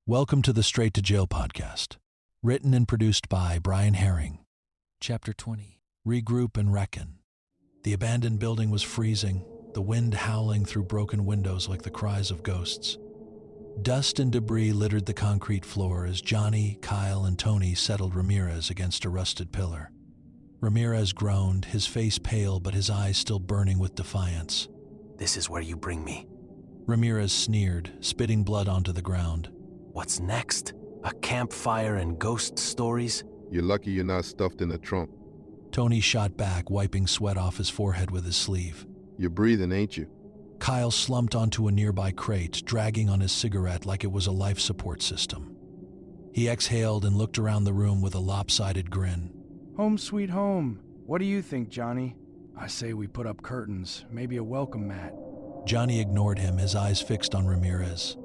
Welcome to the Straight to Jail podcast, written and produced by Brian Herring. Chapter 20, Regroup and Reckon. The abandoned building was freezing, the wind howling through broken windows like the cries of ghosts. Dust and debris littered the concrete floor as Johnny, Kyle, and Tony settled Ramirez against a rusted pillar. Ramirez groaned, his face pale but his eyes still burning with defiance. "This is where you bring me." Ramirez sneered, spitting blood onto the ground. "What's next? A campfire and ghost stories?" You're lucky you're not stuffed in a trunk. Tony shot back, wiping sweat off his forehead with his sleeve. You're breathing, ain't you? Kyle slumped onto a nearby crate, dragging on his cigarette like it was a life support system. He exhaled and looked around the room with a lopsided grin. Home sweet home. What do you think, Johnny? I say we put up curtains, maybe a welcome mat. Johnny ignored him, his eyes fixed on Ramirez.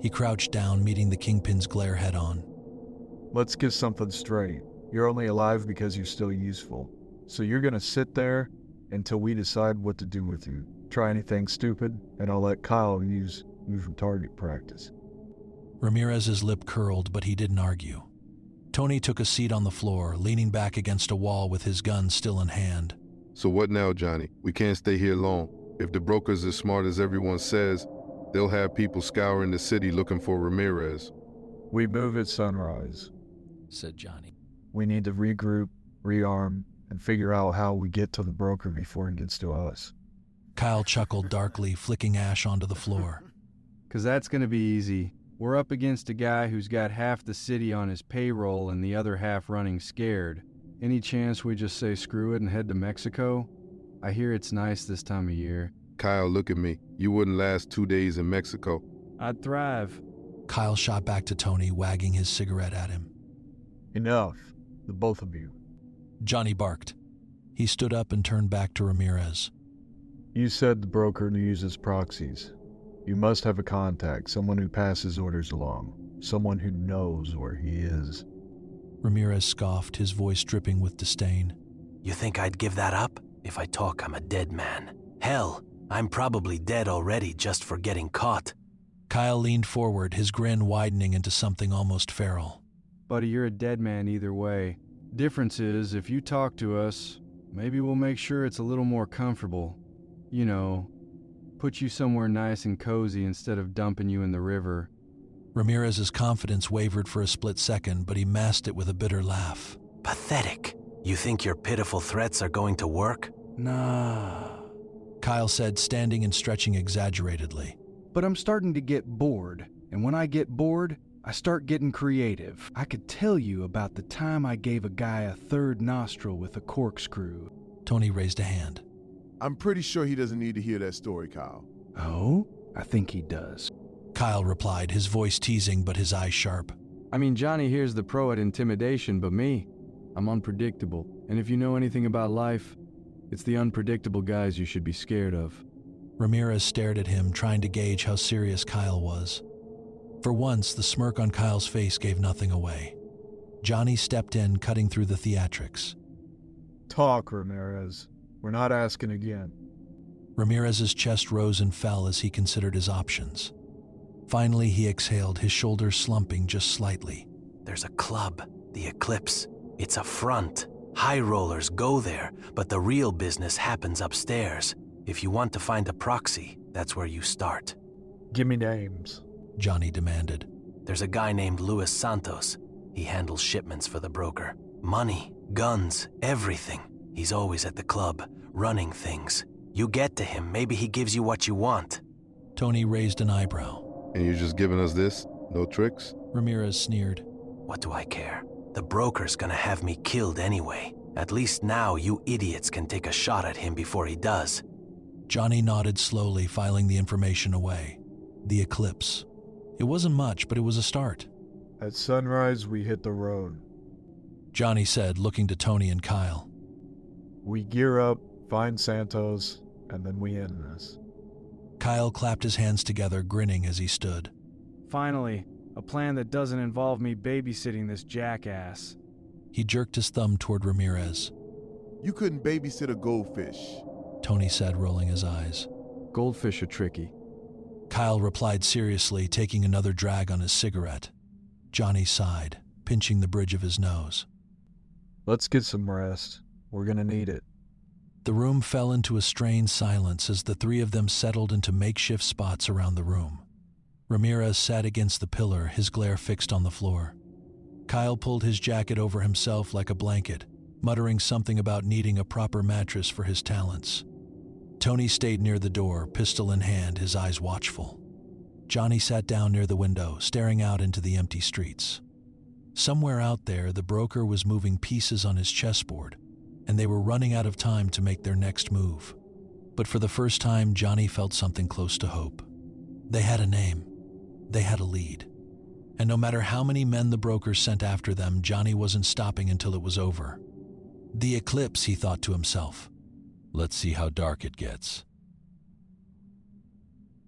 He crouched down, meeting the Kingpin's glare head-on. Let's get something straight. You're only alive because you're still useful. So you're gonna sit there until we decide what to do with you. Try anything stupid, and I'll let Kyle use moving target practice. Ramirez's lip curled, but he didn't argue. Tony took a seat on the floor, leaning back against a wall with his gun still in hand. So what now, Johnny? We can't stay here long. If the broker's as smart as everyone says, they'll have people scouring the city looking for Ramirez. We move at sunrise, said Johnny. We need to regroup, rearm, and figure out how we get to the broker before he gets to us. Kyle chuckled darkly, flicking ash onto the floor. "'Cause that's gonna be easy. We're up against a guy who's got half the city on his payroll and the other half running scared. Any chance we just say screw it and head to Mexico? I hear it's nice this time of year." Kyle, look at me. You wouldn't last 2 days in Mexico. "I'd thrive." Kyle shot back to Tony, wagging his cigarette at him. Enough, the both of you. Johnny barked. He stood up and turned back to Ramirez. You said the broker uses proxies. You must have a contact, someone who passes orders along, someone who knows where he is. Ramirez scoffed, his voice dripping with disdain. "You think I'd give that up? If I talk, I'm a dead man. Hell, I'm probably dead already just for getting caught." Kyle leaned forward, his grin widening into something almost feral. "Buddy, you're a dead man either way. Difference is, if you talk to us, maybe we'll make sure it's a little more comfortable. You know, put you somewhere nice and cozy instead of dumping you in the river." Ramirez's confidence wavered for a split second, but he masked it with a bitter laugh. "Pathetic. You think your pitiful threats are going to work?" "Nah," Kyle said, standing and stretching exaggeratedly. "But I'm starting to get bored, and when I get bored, I start getting creative. I could tell you about the time I gave a guy a third nostril with a corkscrew." Tony raised a hand. I'm pretty sure he doesn't need to hear that story, Kyle. "Oh? I think he does." Kyle replied, his voice teasing but his eyes sharp. "I mean, Johnny here's the pro at intimidation, but me, I'm unpredictable. And if you know anything about life, it's the unpredictable guys you should be scared of." Ramirez stared at him, trying to gauge how serious Kyle was. For once, the smirk on Kyle's face gave nothing away. Johnny stepped in, cutting through the theatrics. Talk, Ramirez. We're not asking again. Ramirez's chest rose and fell as he considered his options. Finally, he exhaled, his shoulders slumping just slightly. "There's a club, the Eclipse. It's a front. High rollers go there, but the real business happens upstairs. If you want to find a proxy, that's where you start." Give me names, Johnny demanded. "There's a guy named Luis Santos. He handles shipments for the broker. Money, guns, everything. He's always at the club, running things. You get to him, maybe he gives you what you want." Tony raised an eyebrow. And you're just giving us this? No tricks? Ramirez sneered. "What do I care? The broker's gonna have me killed anyway. At least now you idiots can take a shot at him before he does." Johnny nodded slowly, filing the information away. The Eclipse. It wasn't much, but it was a start. At sunrise, we hit the road. Johnny said, looking to Tony and Kyle. We gear up, find Santos, and then we end this. Kyle clapped his hands together, grinning as he stood. "Finally, a plan that doesn't involve me babysitting this jackass." He jerked his thumb toward Ramirez. You couldn't babysit a goldfish. Tony said, rolling his eyes. "Goldfish are tricky." Kyle replied seriously, taking another drag on his cigarette. Johnny sighed, pinching the bridge of his nose. Let's get some rest. We're gonna need it. The room fell into a strained silence as the three of them settled into makeshift spots around the room. Ramirez sat against the pillar, his glare fixed on the floor. Kyle pulled his jacket over himself like a blanket, muttering something about needing a proper mattress for his talents. Tony stayed near the door, pistol in hand, his eyes watchful. Johnny sat down near the window, staring out into the empty streets. Somewhere out there, the broker was moving pieces on his chessboard, and they were running out of time to make their next move. But for the first time, Johnny felt something close to hope. They had a name. They had a lead. And no matter how many men the brokers sent after them, Johnny wasn't stopping until it was over. The Eclipse, he thought to himself. Let's see how dark it gets.